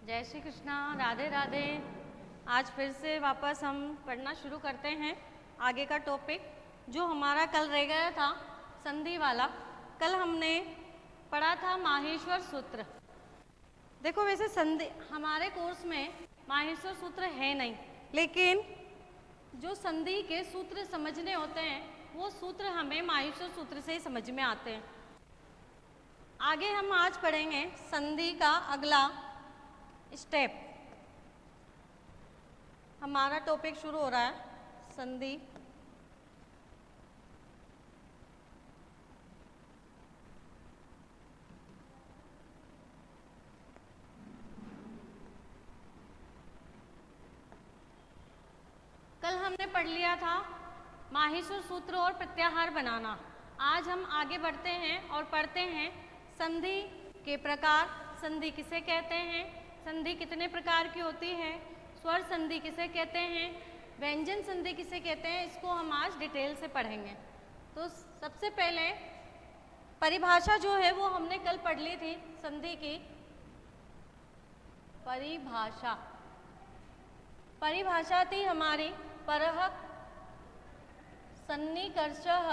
जय श्री कृष्णा, राधे राधे। आज फिर से वापस हम पढ़ना शुरू करते हैं आगे का टॉपिक जो हमारा कल रह गया था संधि वाला। कल हमने पढ़ा था माहेश्वर सूत्र। देखो वैसे संधि हमारे कोर्स में माहेश्वर सूत्र है नहीं, लेकिन जो संधि के सूत्र समझने होते हैं वो सूत्र हमें माहेश्वर सूत्र से ही समझ में आते हैं। आगे हम आज पढ़ेंगे संधि का अगला स्टेप। हमारा टॉपिक शुरू हो रहा है संधि। कल हमने पढ़ लिया था माहेश्वर सूत्र और प्रत्याहार बनाना। आज हम आगे बढ़ते हैं और पढ़ते हैं संधि के प्रकार। संधि किसे कहते हैं, संधि कितने प्रकार की होती है, स्वर संधि किसे कहते हैं, व्यंजन संधि किसे कहते हैं, इसको हम आज डिटेल से पढ़ेंगे। तो सबसे पहले परिभाषा जो है वो हमने कल पढ़ ली थी। संधि की परिभाषा थी हमारी परः सन्निकर्षः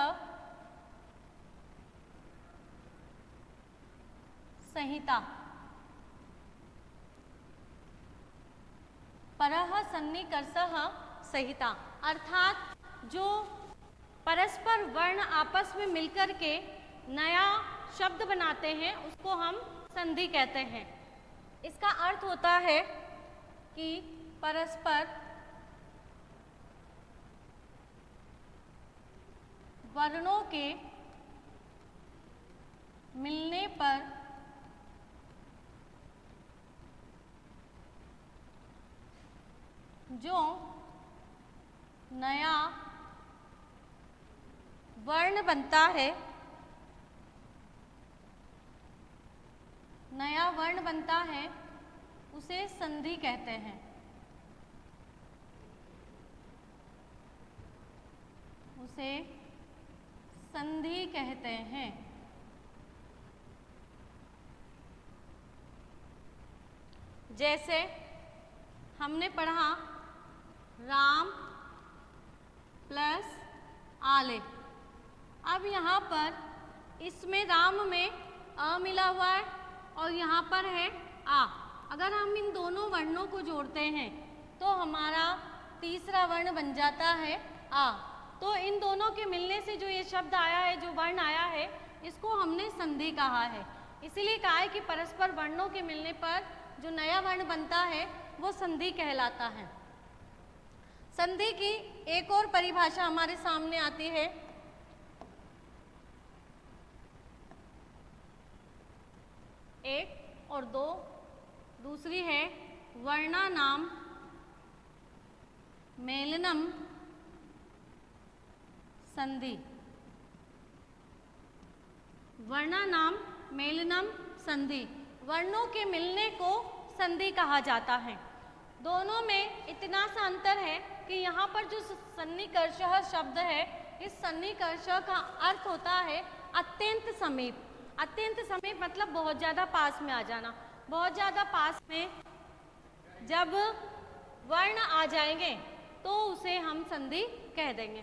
संहिता। परः सन्निकर्षः संहिता अर्थात जो परस्पर वर्ण आपस में मिलकर के नया शब्द बनाते हैं उसको हम संधि कहते हैं। इसका अर्थ होता है कि परस्पर वर्णों के मिलने पर जो नया वर्ण बनता है, नया वर्ण बनता है उसे संधि कहते हैं। उसे संधि कहते हैं। जैसे हमने पढ़ा राम प्लस आले। अब यहाँ पर इसमें राम में अ मिला हुआ है और यहाँ पर है आ। अगर हम इन दोनों वर्णों को जोड़ते हैं तो हमारा तीसरा वर्ण बन जाता है आ। तो इन दोनों के मिलने से जो ये शब्द आया है, जो वर्ण आया है, इसको हमने संधि कहा है। इसीलिए कहा है कि परस्पर वर्णों के मिलने पर जो नया वर्ण बनता है वो संधि कहलाता है। संधि की एक और परिभाषा हमारे सामने आती है। एक और दो, दूसरी है वर्णानाम मेलनम संधि। वर्णानाम मेलनम संधि, वर्णों के मिलने को संधि कहा जाता है। दोनों में इतना सा अंतर है कि यहाँ पर जो सन्निकर्षः शब्द है, इस सन्निकर्षः का अर्थ होता है अत्यंत समीप। अत्यंत समीप मतलब बहुत ज़्यादा पास में आ जाना। बहुत ज़्यादा पास में जब वर्ण आ जाएंगे तो उसे हम संधि कह देंगे।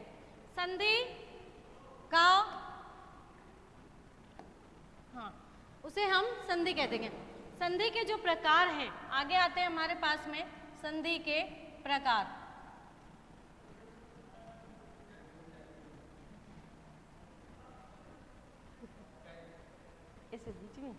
संधि का उसे हम संधि कह देंगे। संधि के जो प्रकार हैं, आगे आते हैं हमारे पास में संधि के प्रकार। इसे बीच में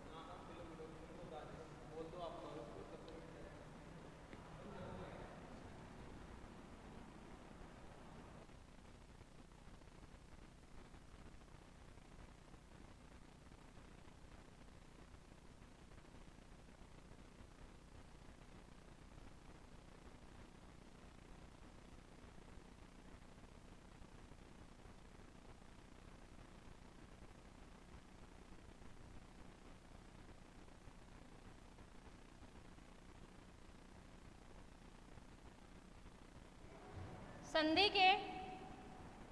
संधि के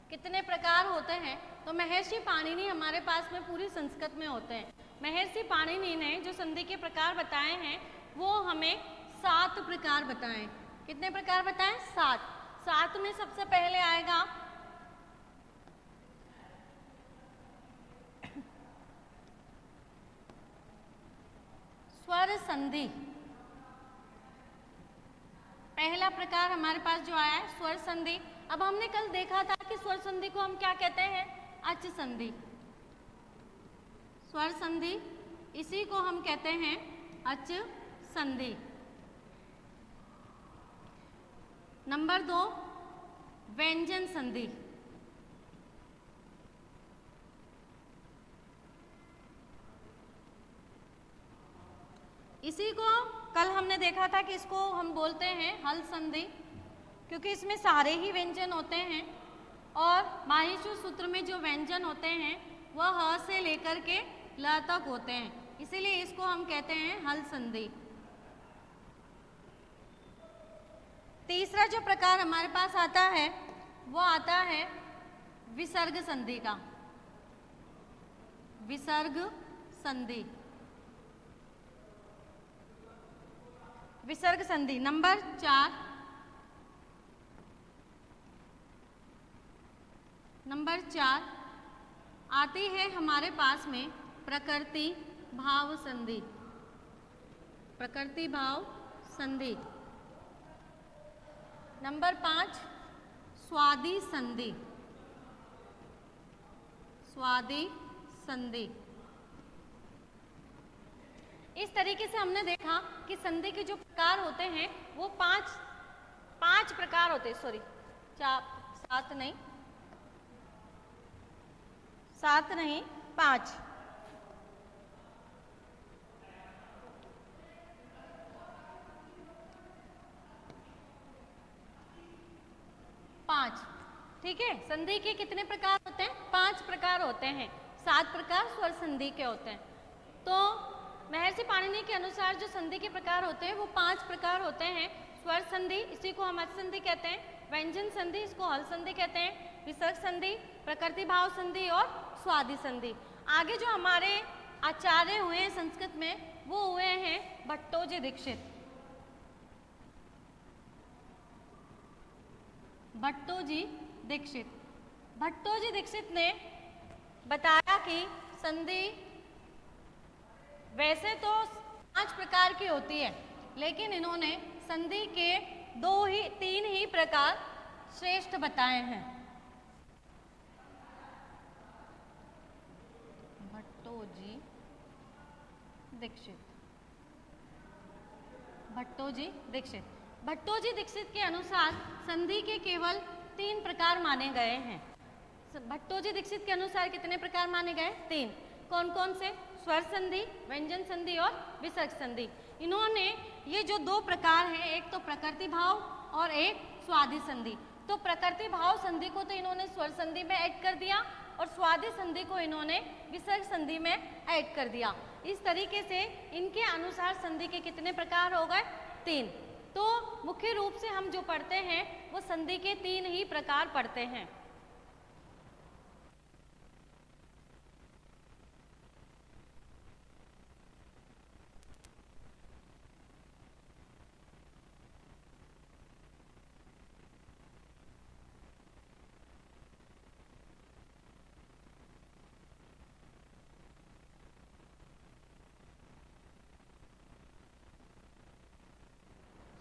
कितने प्रकार होते हैं तो महर्षि पाणिनि हमारे पास में पूरी संस्कृत में होते हैं। महर्षि पाणिनि ने जो संधि के प्रकार बताए हैं वो हमें 7 प्रकार बताएं। कितने प्रकार बताएं? 7। 7 में सबसे पहले आएगा स्वर संधि। पहला प्रकार हमारे पास जो आया है स्वर संधि। अब हमने कल देखा था कि स्वर संधि को हम क्या कहते हैं? अच संधि। स्वर संधि इसी को हम कहते हैं अच संधि। नंबर 2 व्यंजन संधि। इसी को कल हमने देखा था कि इसको हम बोलते हैं हल संधि, क्योंकि इसमें सारे ही व्यंजन होते हैं और माहिष्यु सूत्र में जो व्यंजन होते हैं वह ह से लेकर के ल तक होते हैं, इसीलिए इसको हम कहते हैं हल संधि। तीसरा जो प्रकार हमारे पास आता है वो आता है विसर्ग संधि का। विसर्ग संधि। विसर्ग संधि नंबर 4। नंबर 4 आती है हमारे पास में प्रकृति भाव संधि। प्रकृति भाव संधि। नंबर 5 स्वादि संधि। स्वादि संधि। इस तरीके से हमने देखा कि संधि के जो प्रकार होते हैं वो पांच प्रकार होते हैं। सॉरी 7 नहीं, 7 नहीं 5। ठीक है, संधि के कितने प्रकार होते हैं? 5 प्रकार होते हैं। 7 प्रकार स्वर संधि के होते हैं। तो महर्षि पाणिनि के अनुसार जो संधि के प्रकार होते हैं वो 5 प्रकार होते हैं। स्वर संधि, इसी को हम अच संधि कहते हैं। व्यंजन संधि, इसको हल संधि कहते हैं। विसर्ग संधि, प्रकृति भाव संधि और स्वादि संधि। आगे जो हमारे आचार्य हुए हैं संस्कृत में वो हुए हैं भट्टोजी दीक्षित। भट्टोजी दीक्षित। भट्टोजी दीक्षित ने बताया कि संधि वैसे तो 5 प्रकार की होती है, लेकिन इन्होंने संधि के 3 ही प्रकार श्रेष्ठ बताए हैं। भट्टोजी दीक्षित। भट्टोजी दीक्षित। भट्टोजी दीक्षित के अनुसार संधि के केवल 3 प्रकार माने गए हैं। भट्टोजी दीक्षित के अनुसार कितने प्रकार माने गए? 3। कौन कौन से? स्वर संधि, व्यंजन संधि और विसर्ग संधि। इन्होंने ये जो 2 प्रकार हैं, एक तो प्रकृति भाव और एक स्वादि संधि, तो प्रकृति भाव संधि को तो इन्होंने स्वर संधि में ऐड कर दिया और स्वादि संधि को इन्होंने विसर्ग संधि में ऐड कर दिया। इस तरीके से इनके अनुसार संधि के कितने प्रकार हो गए? 3। तो मुख्य रूप से हम जो पढ़ते हैं वो संधि के 3 ही प्रकार पढ़ते हैं।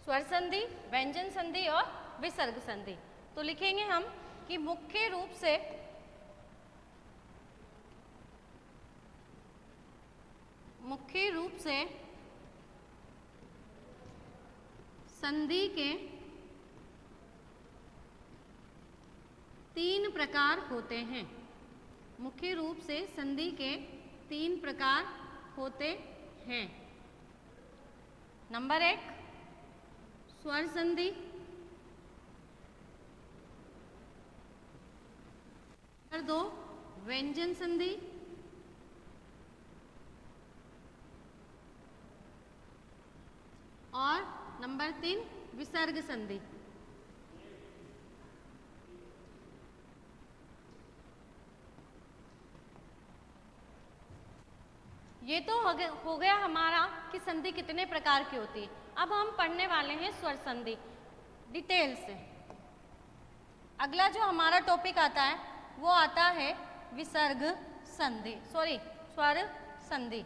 स्वर संधि, व्यंजन संधि और विसर्ग संधि। तो लिखेंगे हम कि मुख्य रूप से संधि के 3 प्रकार होते हैं। मुख्य रूप से संधि के 3 प्रकार होते हैं। नंबर 1 स्वर संधि, नंबर 2 व्यंजन संधि और नंबर 3 विसर्ग संधि। ये तो हो गया हमारा कि संधि कितने प्रकार की होती है। अब हम पढ़ने वाले हैं स्वर संधि डिटेल से। अगला जो हमारा टॉपिक आता है वो आता है विसर्ग संधि, सॉरी स्वर संधि।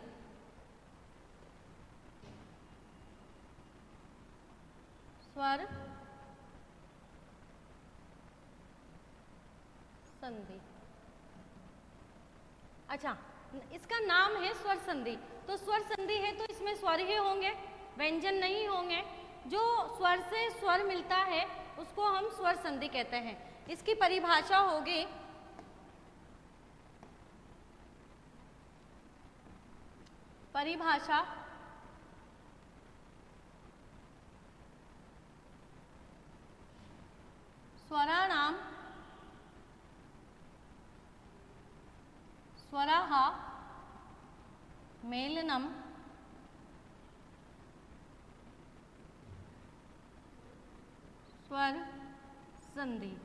स्वर संधि, अच्छा इसका नाम है स्वर संधि, तो स्वर संधि है तो इसमें स्वर ही होंगे, व्यंजन नहीं होंगे। जो स्वर से स्वर मिलता है उसको हम स्वर संधि कहते हैं। इसकी परिभाषा होगी परिभाषा स्वराणाम स्वराः मेलनम स्वर संधि।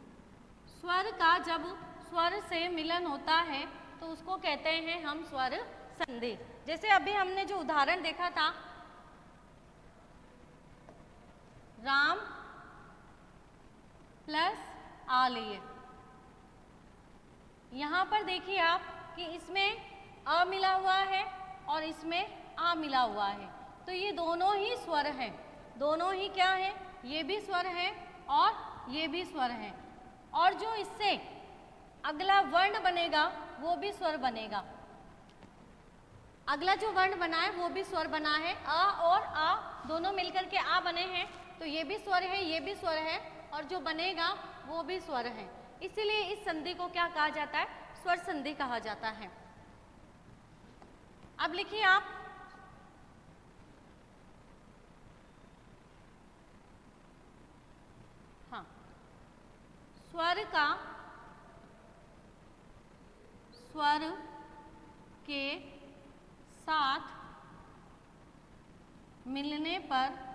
स्वर का जब स्वर से मिलन होता है तो उसको कहते हैं हम स्वर संधि। जैसे अभी हमने जो उदाहरण देखा था, राम प्लस आलिए, यहाँ पर देखिए आप कि इसमें अ मिला हुआ है और इसमें आ मिला हुआ है, तो ये दोनों ही स्वर हैं। दोनों ही क्या है, ये भी स्वर है और ये भी स्वर है, और जो इससे अगला वर्ण बनेगा वो भी स्वर बनेगा। अगला जो वर्ण बना है वो भी स्वर बना है, अ और आ दोनों मिलकर के आ बने हैं, तो ये भी स्वर है ये भी स्वर है, और जो बनेगा वो भी स्वर है। इसीलिए इस संधि को क्या कहा जाता है, स्वर संधि कहा जाता है। अब लिखिए आप, हाँ, स्वर का स्वर के साथ मिलने पर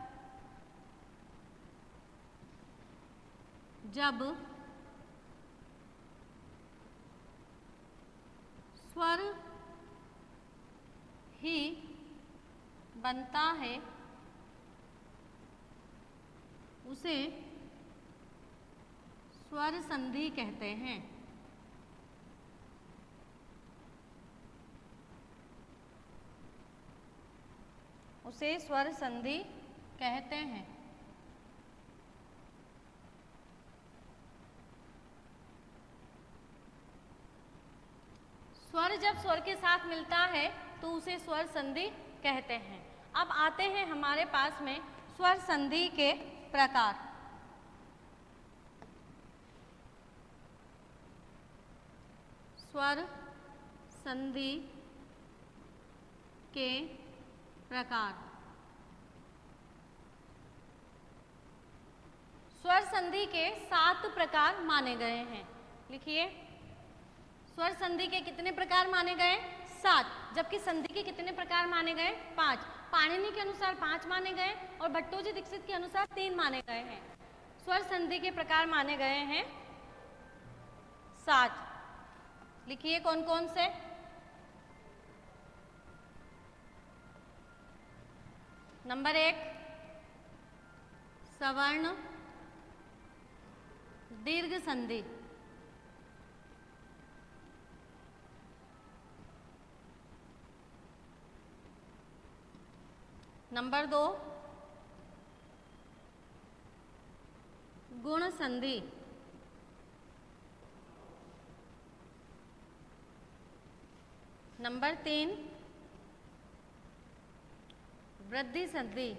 जब स्वर ही बनता है उसे स्वर संधि कहते हैं। उसे स्वर संधि कहते हैं। स्वर जब स्वर के साथ मिलता है तो उसे स्वर संधि कहते हैं। अब आते हैं हमारे पास में स्वर संधि के प्रकार। स्वर संधि के प्रकार। स्वर संधि के 7 प्रकार माने गए हैं। लिखिए, स्वर संधि के कितने प्रकार माने गए, 7, जबकि संधि के कितने प्रकार माने गए, 5। पाणिनि के अनुसार 5 माने गए और भट्टोजी दीक्षित के अनुसार 3 माने गए हैं। स्वर संधि के प्रकार माने गए हैं 7। लिखिए कौन कौन से। नंबर 1 सवर्ण दीर्घ संधि। नंबर 2 गुण संधि। नंबर 3 वृद्धि संधि।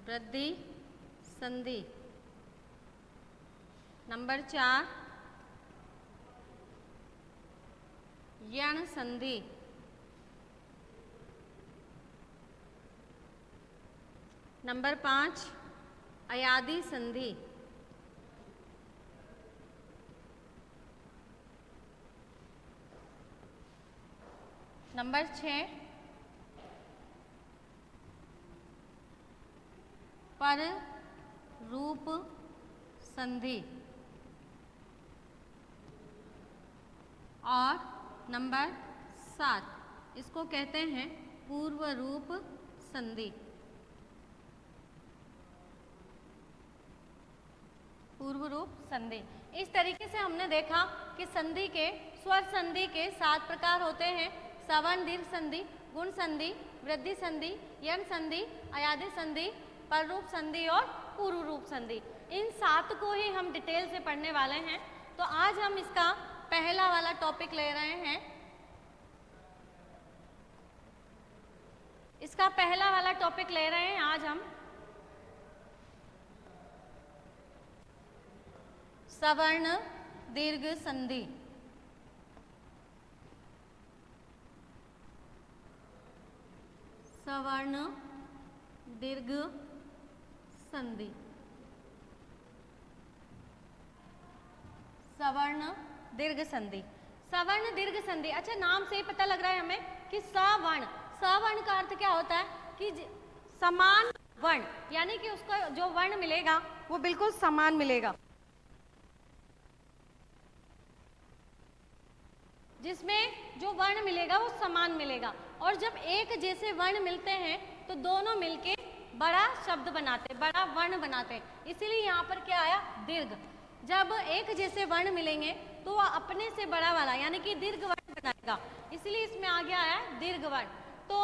वृद्धि संधि। नंबर 4 यण संधि। नंबर 5 अयादि संधि। नंबर 6 पर रूप संधि। और नंबर 7 इसको कहते हैं पूर्व रूप संधि। पूर्व रूप संधि। इस तरीके से हमने देखा कि संधि के स्वर संधि के 7 प्रकार होते हैं: सवर्ण दीर्घ संधि, गुण संधि, वृद्धि संधि, यण संधि, अयादि संधि, पररूप संधि और पूर्व रूप संधि। इन 7 को ही हम डिटेल से पढ़ने वाले हैं। तो आज हम इसका पहला वाला टॉपिक ले रहे हैं। इसका पहला वाला टॉपिक ले रहे हैं आज हम सवर्ण दीर्घ संधि। सवर्ण दीर्घ संधि। सवर्ण दीर्घ संधि। सवर्ण दीर्घ संधि, अच्छा नाम से ही पता लग रहा है हमें कि सवर्ण। सवर्ण का अर्थ क्या होता है कि समान वर्ण, यानी कि उसका जो वर्ण मिलेगा वो बिल्कुल समान मिलेगा, जिसमें जो वर्ण मिलेगा वो समान मिलेगा। और जब एक जैसे वर्ण मिलते हैं तो दोनों मिलके बड़ा शब्द बनाते, बड़ा वर्ण बनाते हैं। इसीलिए यहाँ पर क्या आया? दीर्घ। जब एक जैसे वर्ण मिलेंगे तो वह अपने से बड़ा वाला यानी कि दीर्घ वर्ण बनाएगा, इसलिए इसमें आगे आया दीर्घ वर्ण। तो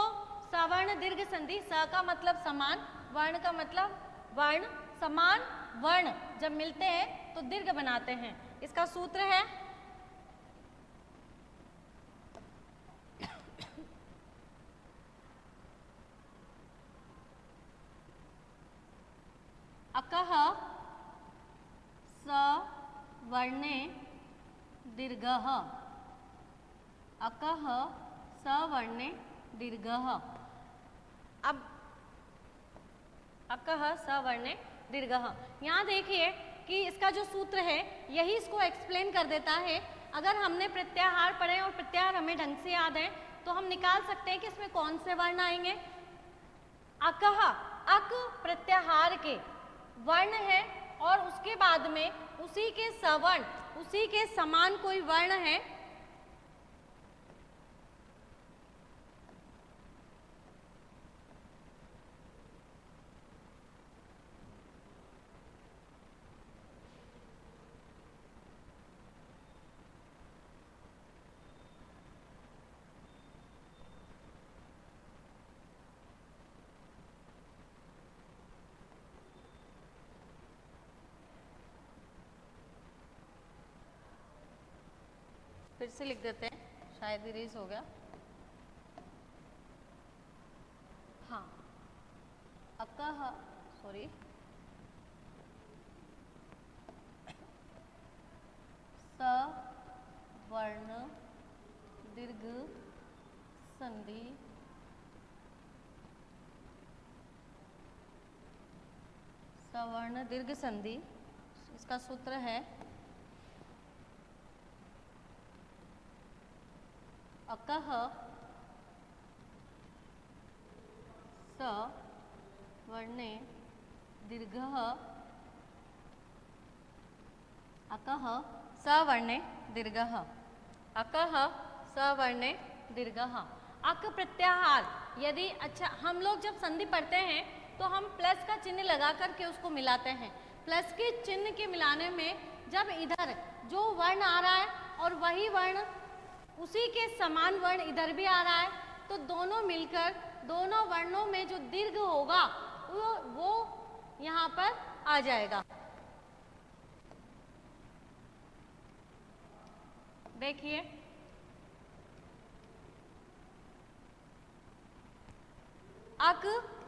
सवर्ण दीर्घ संधि, स का मतलब समान, वर्ण का मतलब वर्ण, समान वर्ण जब मिलते हैं तो दीर्घ बनाते हैं। इसका सूत्र है अकः सवर्णे दीर्घः। अकः सवर्णे दीर्घः। अब अकः सवर्णे दीर्घः, यहाँ देखिए कि इसका जो सूत्र है यही इसको एक्सप्लेन कर देता है। अगर हमने प्रत्याहार पढ़े और प्रत्याहार हमें ढंग से याद है तो हम निकाल सकते हैं कि इसमें कौन से वर्ण आएंगे। अकः, अक प्रत्याहार के वर्ण है और उसके बाद में उसी के सवर्ण, उसी के समान कोई वर्ण है फिर से लिख देते हैं, शायद इरेज हो गया। हाँ, अकः, सॉरी, सवर्ण दीर्घ संधि। सवर्ण दीर्घ संधि, इसका सूत्र है अकः सवर्णे दीर्घः। अकः सवर्णे दीर्घः। अकः सवर्णे दीर्घः। अक प्रत्याहार, यदि अच्छा हम लोग जब संधि पढ़ते हैं तो हम प्लस का चिन्ह लगा करके उसको मिलाते हैं। प्लस के चिन्ह के मिलाने में जब इधर जो वर्ण आ रहा है और वही वर्ण उसी के समान वर्ण इधर भी आ रहा है तो दोनों मिलकर दोनों वर्णों में जो दीर्घ होगा वो यहाँ पर आ जाएगा। देखिए, अक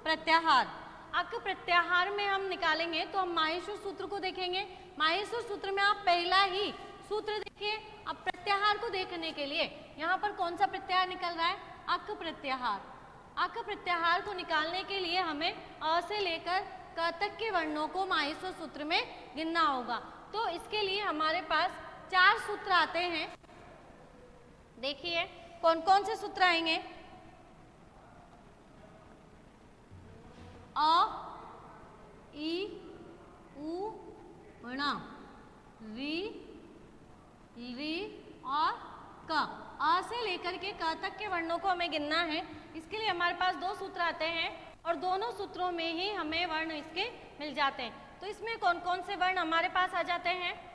प्रत्याहार। अक प्रत्याहार में हम निकालेंगे तो हम माहेश्वर सूत्र को देखेंगे। माहेश्वर सूत्र में आप पहला ही सूत्र देखिए। अब प्रत्याहार को देखने के लिए यहाँ पर कौन सा प्रत्याहार निकल रहा है? अक प्रत्याहार। अक प्रत्याहार को निकालने के लिए हमें अ से लेकर क तक के वर्णों को माहेश्वर सूत्र में गिनना होगा। तो इसके लिए हमारे पास 4 सूत्र आते हैं। देखिए कौन कौन से सूत्र आएंगे। अ, ई, उ, ण, री, री और क। अ से लेकर के क तक के वर्णों को हमें गिनना है। इसके लिए हमारे पास 2 सूत्र आते हैं और दोनों सूत्रों में ही हमें वर्ण इसके मिल जाते हैं। तो इसमें कौन कौन से वर्ण हमारे पास आ जाते हैं?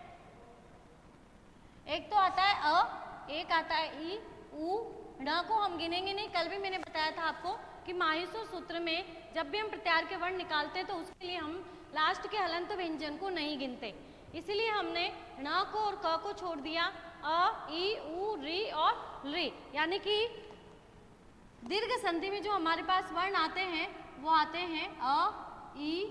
एक तो आता है अ, एक आता है ई, उ, ण को हम गिनेंगे नहीं। कल भी मैंने बताया था आपको कि माहिसो सूत्र में जब भी हम प्रत्याहार के वर्ण निकालते हैं तो उसके लिए हम लास्ट के हलंत व्यंजन को नहीं गिनते, इसीलिए हमने ण को और क को छोड़ दिया। अ, ई, उ, री और री, यानी कि दीर्घ संधि में जो हमारे पास वर्ण आते हैं वो आते हैं अ, ई,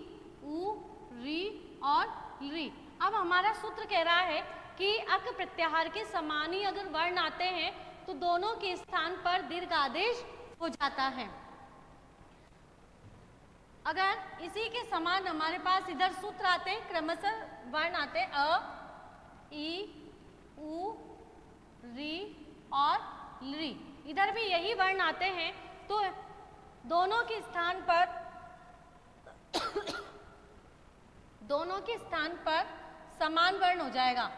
उ, री और री। अब हमारा सूत्र कह रहा है कि अक प्रत्याहार के समान ही अगर वर्ण आते हैं तो दोनों के स्थान पर दीर्घ आदेश हो जाता है। अगर इसी के समान हमारे पास इधर सूत्र आते हैं, क्रमशः वर्ण आते हैं अ, ई, उ, री और ली, इधर भी यही वर्ण आते हैं तो दोनों के स्थान पर दोनों के स्थान पर समान वर्ण हो जाएगा।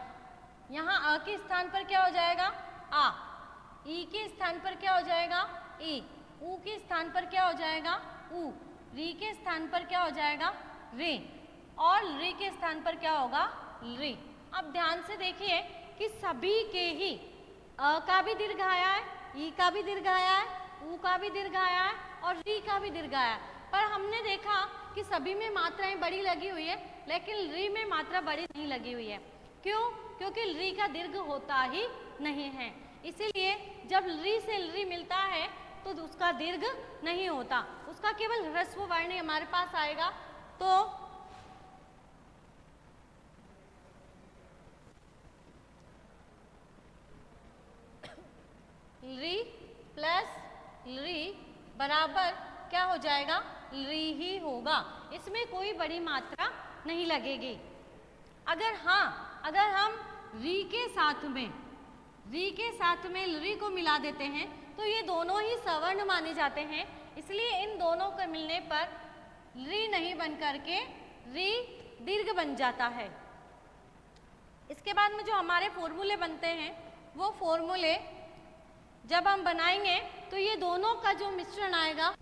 यहाँ अ के स्थान पर क्या हो जाएगा? आ, ई के स्थान पर क्या हो जाएगा? ई, उ के स्थान पर क्या हो जाएगा? उ, री के स्थान पर क्या हो जाएगा? रे, और री के स्थान पर क्या होगा? री। अब ध्यान से देखिए कि सभी के ही अ का भी दीर्घ आया है, ई का भी दीर्घ आया है, उ का भी दीर्घ आया है और री का भी दीर्घ आया है, पर हमने देखा कि सभी में मात्राएं बड़ी लगी हुई है लेकिन री में मात्रा बड़ी नहीं लगी हुई है। क्यों? क्योंकि री का दीर्घ होता ही नहीं है, इसीलिए जब री से री मिलता है तो उसका दीर्घ नहीं होता, उसका केवल ह्रस्व वर्ण ही हमारे पास आएगा। तो री प्लस री बराबर क्या हो जाएगा? री ही होगा, इसमें कोई बड़ी मात्रा नहीं लगेगी। अगर हम री के साथ में री को मिला देते हैं तो ये दोनों ही सवर्ण माने जाते हैं, इसलिए इन दोनों के मिलने पर री नहीं बन करके री दीर्घ बन जाता है। इसके बाद में जो हमारे फॉर्मूले बनते हैं वो फॉर्मूले जब हम बनाएंगे तो ये दोनों का जो मिश्रण आएगा